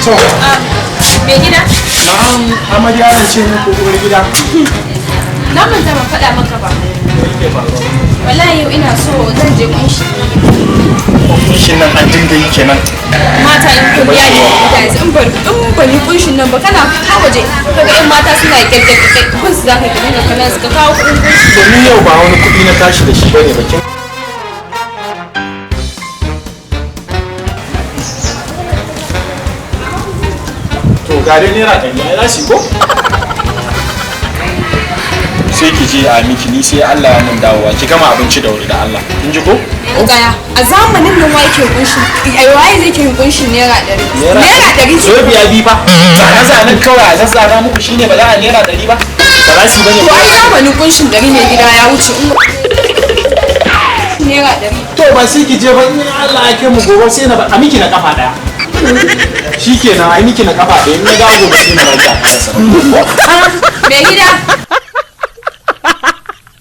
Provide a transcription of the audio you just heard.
To, Me gida? na'am amarya ce ne ko uwar gida? Na manta ban faɗa maka ba. Me yake faruwa? Wallahi yau ina so zan je kunshi. Kunshin nan an dinga yi kenan. Mata in kun ya ne da yanzu in ban yi kunshin nan ba kana fita waje kaga yan mata suna kyakkyakkyakkyak kun su zaka ka dinga kana su ka kawo kuɗin kunshi. Domin yau ba wani kuɗi na tashi da shi bane bakin. To ga dai naira ɗari ai za su ko? Sai ki je a miki ni sai Allah ya mun dawowa ki gama abinci da wuri da Allah. Kin ji ko? Gaya a zamanin nan wa yake kunshi ai waye zai ke kunshin naira 100 naira 100 so biya bi fa. Zane-zanen kawai a zazzara muku shine ba za a naira 100 ba. Ba za su bane to ai zamanin kunshin 100 mai gida ya wuce naira 100 to ba sai ki je ba in Allah ya kai mu gobe sai na ba a miki na kafa daya. Shikenan ai miki na kafa daya in na dawo gobe sai na ba ki a kasa. mai gida